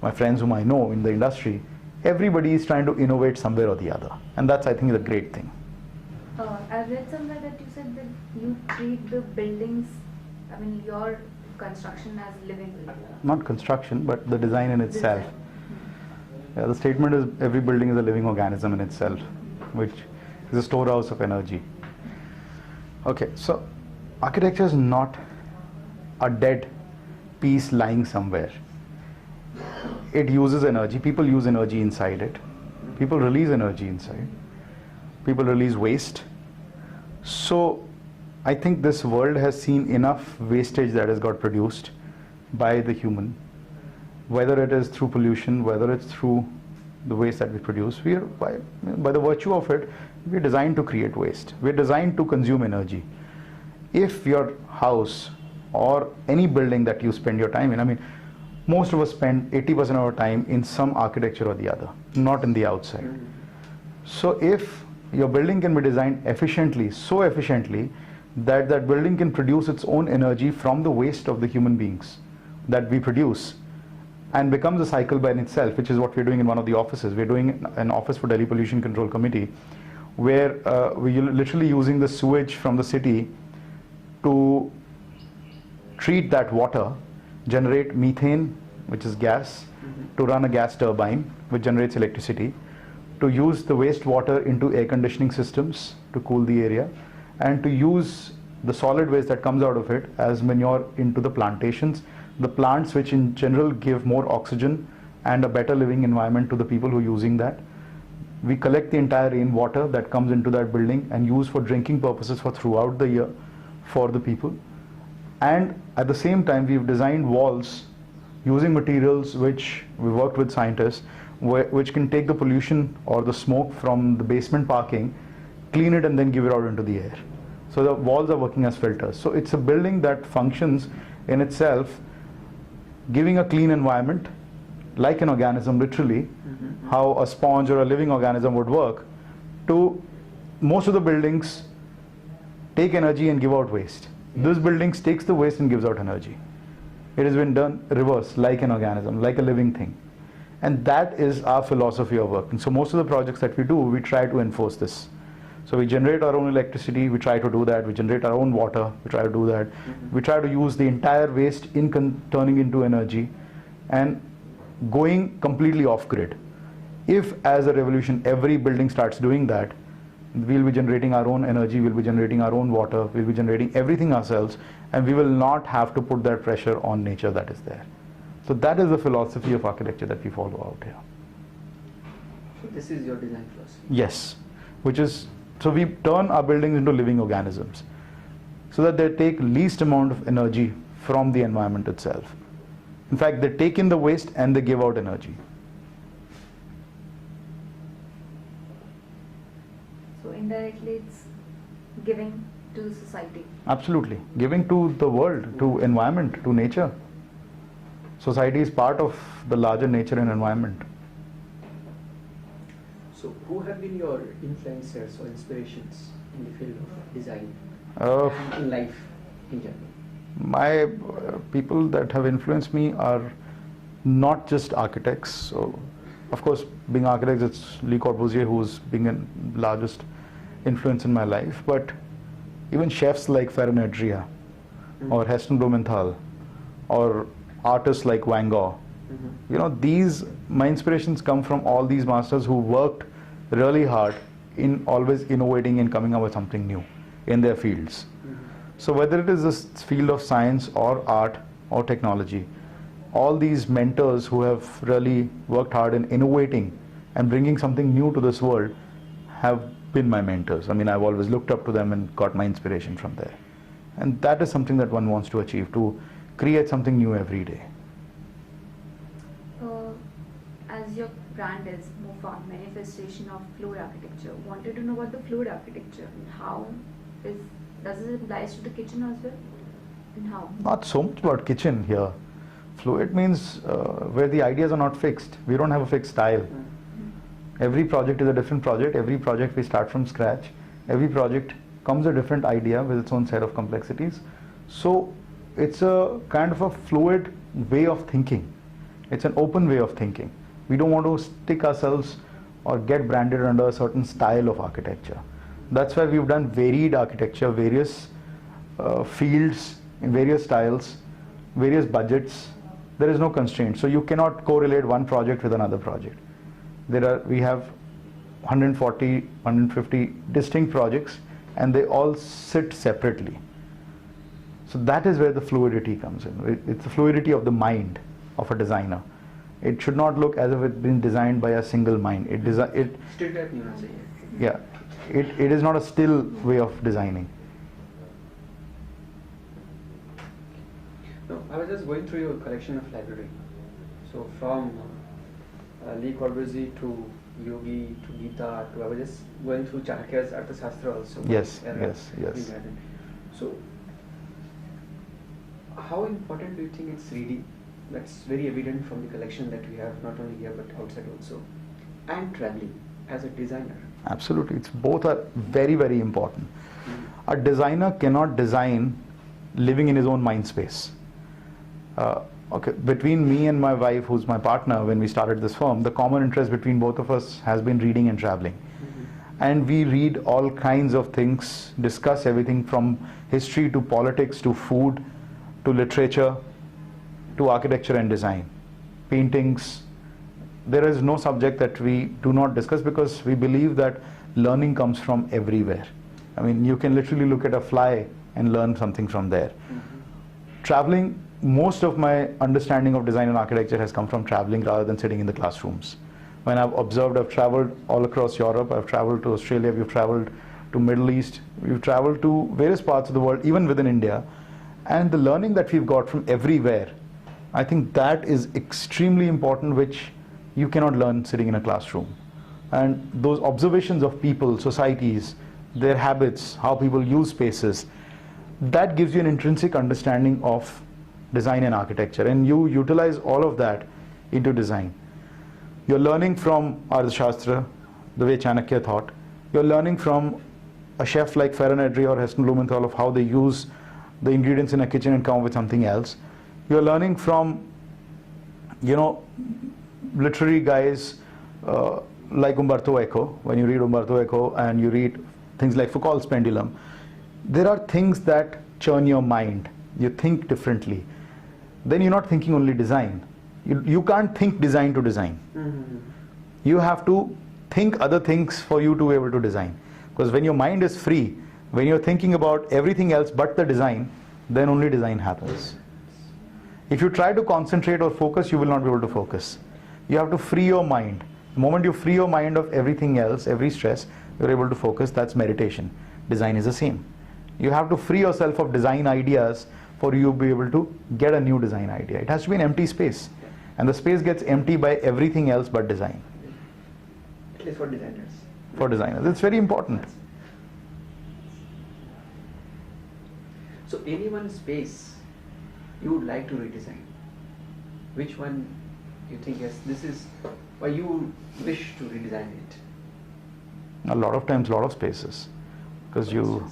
my friends whom I know in the industry, everybody is trying to innovate somewhere or the other. And that's, I think, the great thing. I read somewhere that you said that you treat the buildings, I mean, your construction as living. Not construction, but the design in itself. Yeah, the statement is every building is a living organism in itself, which is a storehouse of energy. Okay, so architecture is not a dead piece lying somewhere. It uses energy. People use energy inside it. People release energy inside. People release waste. So I think this world has seen enough wastage that has got produced by the human, whether it is through pollution, whether it's through the waste that we produce. We are, by the virtue of it, we're designed to create waste. We're designed to consume energy. If your house or any building that you spend your time in, I mean, most of us spend 80% of our time in some architecture or the other, not in the outside. So if your building can be designed efficiently, so efficiently, that that building can produce its own energy from the waste of the human beings that we produce, and becomes a cycle by in itself, which is what we're doing in one of the offices. We're doing an office for Delhi Pollution Control Committee, where we're literally using the sewage from the city to treat that water, generate methane, which is gas, to run a gas turbine, which generates electricity, to use the wastewater into air conditioning systems to cool the area, and to use the solid waste that comes out of it as manure into the plantations, the plants which in general give more oxygen and a better living environment to the people who are using that. We collect the entire rainwater that comes into that building and use for drinking purposes for throughout the year for the people. And at the same time, we've designed walls using materials which we worked with scientists, which can take the pollution or the smoke from the basement parking, clean it and then give it out into the air. So the walls are working as filters. So it's a building that functions in itself, giving a clean environment, like an organism literally, how a sponge or a living organism would work. To most of the buildings take energy and give out waste. This building takes the waste and gives out energy. It has been done reverse, like an organism, like a living thing. And that is our philosophy of work. And so most of the projects that we do, we try to enforce this. So we generate our own electricity, we try to do that. We generate our own water, we try to do that. We try to use the entire waste in turning into energy and going completely off grid. If as a revolution every building starts doing that, we'll be generating our own energy, we'll be generating our own water, we'll be generating everything ourselves, and we will not have to put that pressure on nature that is there. So that is the philosophy of architecture that we follow out here. So this is your design philosophy? Yes, which is, so we turn our buildings into living organisms so that they take least amount of energy from the environment itself. In fact, they take in the waste and they give out energy. So indirectly it's giving to society. Absolutely. Giving to the world, to environment, to nature. Society is part of the larger nature and environment. So who have been your influencers or inspirations in the field of design and in life in general? My people that have influenced me are not just architects. So, of course, being architects, it's Le Corbusier who's been the largest influence in my life. But even chefs like Ferran Adria or Heston Blumenthal or artists like Van Gogh. You know, these, my inspirations come from all these masters who worked really hard in always innovating and coming up with something new in their fields. So whether it is this field of science or art or technology, all these mentors who have really worked hard in innovating and bringing something new to this world have been my mentors. I mean, I've always looked up to them and got my inspiration from there. And that is something that one wants to achieve, to create something new every day. As your brand is MOFA, manifestation of fluid architecture, wanted to know about the fluid architecture and how does it apply to the kitchen as well, and how? Not so much about kitchen here. Fluid means where the ideas are not fixed. We don't have a fixed style. Every project is a different project. Every project we start from scratch. Every project comes a different idea with its own set of complexities. So it's a kind of a fluid way of thinking. It's an open way of thinking. We don't want to stick ourselves or get branded under a certain style of architecture. That's why we've done varied architecture, various fields in various styles, various budgets. There is no constraint. So you cannot correlate one project with another project. We have 140, 150 distinct projects and they all sit separately. So that is where the fluidity comes in. It's the fluidity of the mind of a designer. It should not look as if it's been designed by a single mind. Yeah, it is not a still way of designing. No, I was just going through your collection of library. So from Le Corbusier to Yogi to Gita to, I was just going through Chanakya's Arthashastra also. Yes. So how important do you think it's reading? That's very evident from the collection that we have, not only here but outside also. And traveling as a designer. Absolutely, both are very, very important. A designer cannot design living in his own mind space. Okay, between me and my wife, who's my partner, when we started this firm, the common interest between both of us has been reading and traveling. And we read all kinds of things, discuss everything from history to politics to food to literature to architecture and design, paintings. There is no subject that we do not discuss because we believe that learning comes from everywhere. I mean, you can literally look at a fly and learn something from there. Traveling, most of my understanding of design and architecture has come from traveling rather than sitting in the classrooms. When I've observed, I've traveled all across Europe, I've traveled to Australia, we've traveled to Middle East, we've traveled to various parts of the world, even within India. And the learning that we've got from everywhere, I think that is extremely important, which you cannot learn sitting in a classroom. And those observations of people, societies, their habits, how people use spaces, that gives you an intrinsic understanding of design and architecture, and you utilize all of that into design. You're learning from Arthashastra, the way Chanakya thought. You're learning from a chef like Ferran Adria or Heston Blumenthal of how they use the ingredients in a kitchen and come up with something else. You're learning from, you know, literary guys like Umberto Eco. When you read Umberto Eco and you read things like Foucault's Pendulum, there are things that churn your mind. You think differently. Then you're not thinking only design. You can't think design to design. You have to think other things for you to be able to design. Because when your mind is free, when you're thinking about everything else but the design, then only design happens. If you try to concentrate or focus, you will not be able to focus. You have to free your mind The moment you free your mind of everything else, every stress, you're able to focus. That's meditation. Design is the same. You have to free yourself of design ideas for you to be able to get a new design idea. It has to be an empty space. And the space gets empty by everything else but design. At least for designers. For designers. It's very important. So any one space you would like to redesign? Which one you think, yes, this is why you wish to redesign it? A lot of times, a lot of spaces. Because you...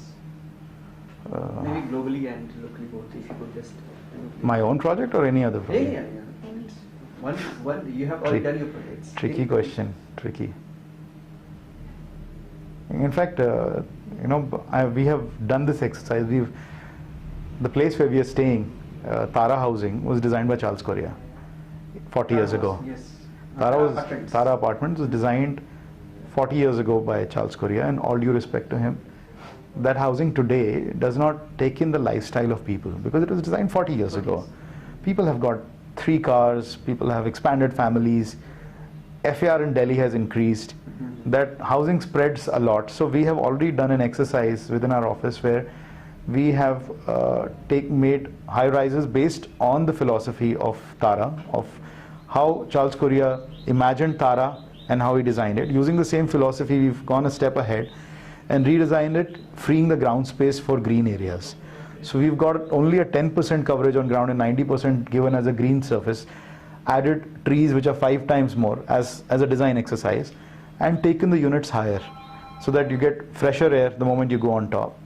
maybe globally and locally both, if you could just... My own project or any other project? Yeah. One, you have already done your projects. Tricky question, tricky. In fact, we have done this exercise. The place where we are staying, Tara Housing, was designed by Charles Correa 40 years ago. Yes. Tara Apartments was designed 40 years ago by Charles Correa, and all due respect to him, that housing today does not take in the lifestyle of people because it was designed 40 years ago. People have got 3 cars, people have expanded families, FAR in Delhi has increased, that housing spreads a lot. So we have already done an exercise within our office where we have made high rises based on the philosophy of Tara, of how Charles Correa imagined Tara and how he designed it. Using the same philosophy, we've gone a step ahead and redesigned it, freeing the ground space for green areas. So we've got only a 10% coverage on ground and 90% given as a green surface, added trees which are 5 times more as a design exercise, and taken the units higher so that you get fresher air the moment you go on top.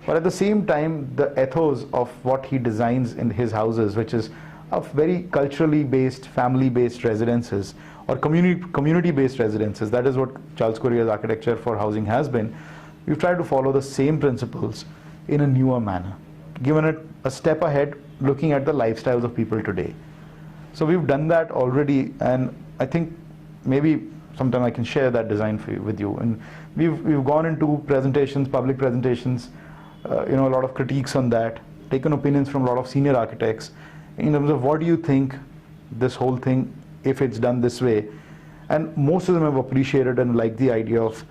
But at the same time, the ethos of what he designs in his houses, which is of very culturally based, family based residences or community based residences, that is what Charles Correa's architecture for housing has been. We've tried to follow the same principles in a newer manner, given it a step ahead, looking at the lifestyles of people today. So we've done that already, and I think maybe sometime I can share that design with you. And we've gone into presentations, public presentations, a lot of critiques on that, taken opinions from a lot of senior architects in terms of what do you think this whole thing, if it's done this way. And most of them have appreciated and liked the idea of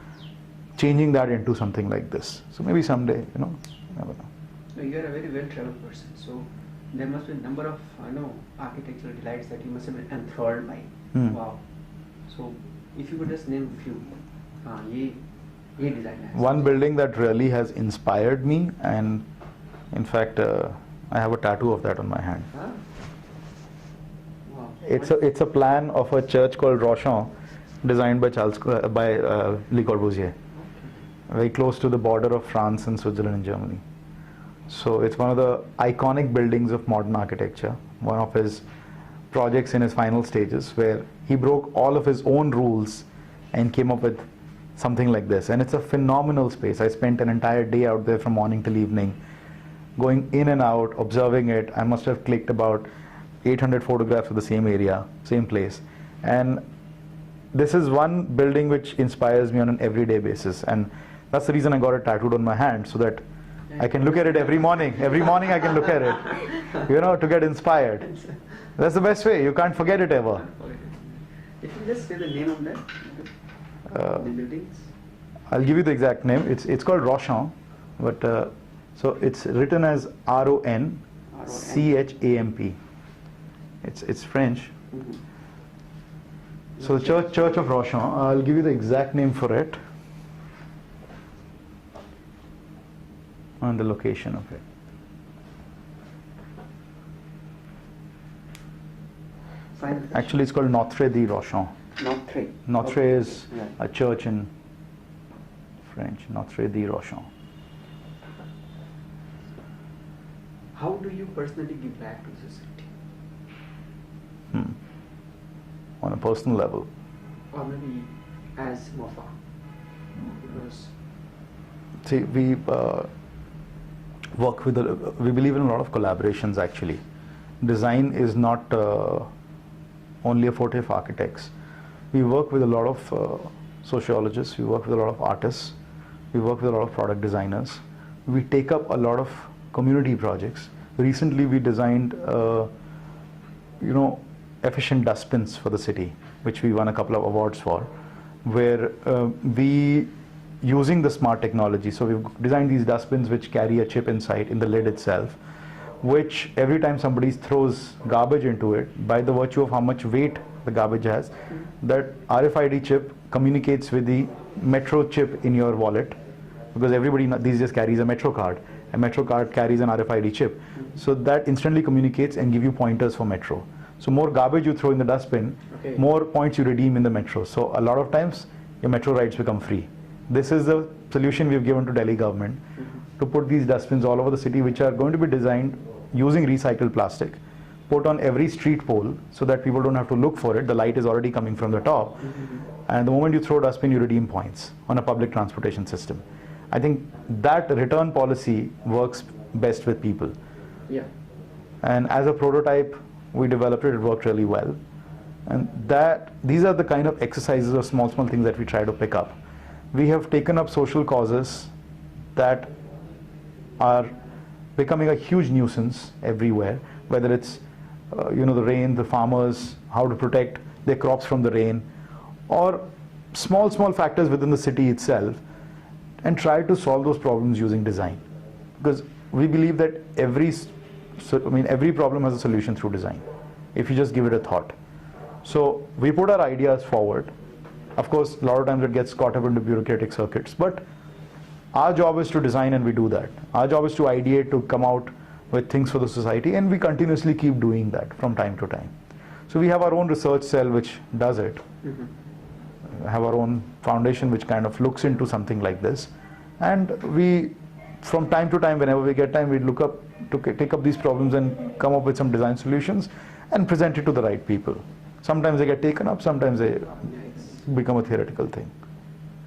changing that into something like this. So maybe someday, never know. No, you are a very well-traveled person, so there must be a number of architectural delights that you must have been enthralled by. Wow. So if you could just name a few, ye design. One building that really has inspired me, and in fact, I have a tattoo of that on my hand. Huh? Wow. It's a plan of a church called Rochon, designed by Le Corbusier, very close to the border of France and Switzerland and Germany. So it's one of the iconic buildings of modern architecture, one of his projects in his final stages, where he broke all of his own rules and came up with something like this. And it's a phenomenal space. I spent an entire day out there from morning till evening, going in and out, observing it. I must have clicked about 800 photographs of the same area, same place. And this is one building which inspires me on an everyday basis. And that's the reason I got it tattooed on my hand, so that I can look at it every morning. Every morning I can look at it, to get inspired. That's the best way. You can't forget it ever. If you just say the name of that, the buildings. I'll give you the exact name. It's called Rochon, but so it's written as RONCHAMP. It's French. Mm-hmm. So the Church of Rochon. I'll give you the exact name for it and the location of it. Actually, it's called Notre de Rochon. Notre is a church in French. Notre de Rochon. How do you personally give back to society? On a personal level. Or maybe as MOFA? Because see, we work with, we believe in a lot of collaborations actually. Design is not only a forte of architects. We work with a lot of sociologists, we work with a lot of artists, we work with a lot of product designers. We take up a lot of community projects. Recently we designed efficient dustbins for the city. which we won a couple of awards for, where we using the smart technology. So we've designed these dustbins which carry a chip inside in the lid itself, which every time somebody throws garbage into it, by the virtue of how much weight the garbage has, that RFID chip communicates with the metro chip in your wallet, because everybody these days carries a metro card. A metro card carries an RFID chip. So that instantly communicates and give you pointers for metro. So more garbage you throw in the dustbin, more points you redeem in the metro. So a lot of times your metro rides become free. This is the solution we've given to Delhi government to put these dustbins all over the city, which are going to be designed using recycled plastic, put on every street pole so that people don't have to look for it. The light is already coming from the top. And the moment you throw dustbin, you redeem points on a public transportation system. I think that return policy works best with people. Yeah. And as a prototype, we developed it, it worked really well. And these are the kind of exercises or small things that we try to pick up. We have taken up social causes that are becoming a huge nuisance everywhere, whether it's the rain, the farmers, how to protect their crops from the rain, or small factors within the city itself, and try to solve those problems using design. Because we believe that every problem has a solution through design, if you just give it a thought. So we put our ideas forward. Of course, a lot of times it gets caught up into bureaucratic circuits, but our job is to design, and we do that. Our job is to ideate, to come out with things for the society, and we continuously keep doing that from time to time. So we have our own research cell which does it. Have our own foundation which kind of looks into something like this, and we, from time to time, whenever we get time, we look up to take up these problems and come up with some design solutions and present it to the right people. Sometimes they get taken up, sometimes they become a theoretical thing.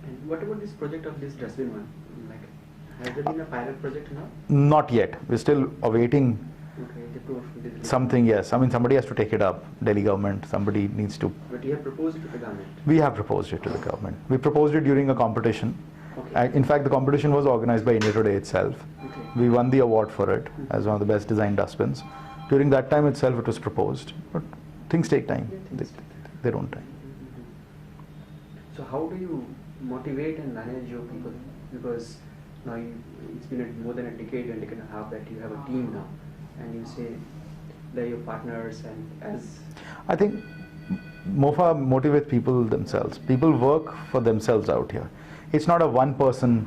And what about this project of this dustbin one? Has there been a pilot project now? Not yet. We're still awaiting something, yes. I mean, somebody has to take it up. Delhi government, somebody needs to. But you have proposed it to the government? We have proposed it to the government. We proposed it during a competition. In fact, the competition was organized by India Today itself. We won the award for it as one of the best designed dustbins. During that time itself, it was proposed. But things take time. They don't time. So how do you motivate and manage your people? Because now it's been more than a decade and a half that you have a team now, and you say they're your partners, and as... I think MOFA motivates people themselves. People work for themselves out here. It's not a one-person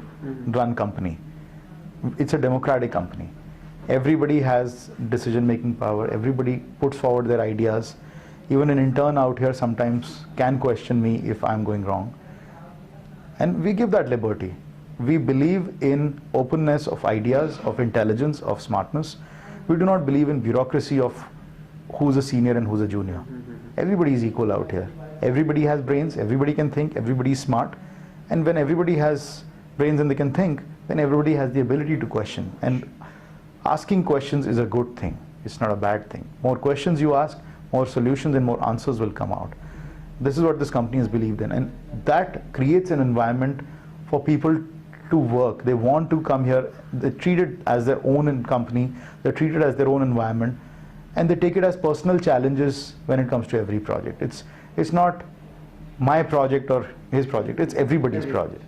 run company. It's a democratic company. Everybody has decision-making power. Everybody puts forward their ideas. Even an intern out here sometimes can question me if I'm going wrong. And we give that liberty. We believe in openness of ideas, of intelligence, of smartness. We do not believe in bureaucracy of who's a senior and who's a junior. Everybody is equal out here. Everybody has brains, everybody can think, everybody is smart. And when everybody has brains and they can think, then everybody has the ability to question. And asking questions is a good thing. It's not a bad thing. More questions you ask, more solutions and more answers will come out. This is what this company has believed in. And that creates an environment for people to work. They want to come here. They treat it as their own company. They treat it as their own environment, and they take it as personal challenges when it comes to every project. It's not my project or his project. It's everybody's project.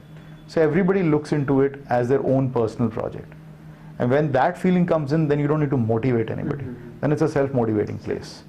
So everybody looks into it as their own personal project. And when that feeling comes in, then you don't need to motivate anybody. Then it's a self-motivating place.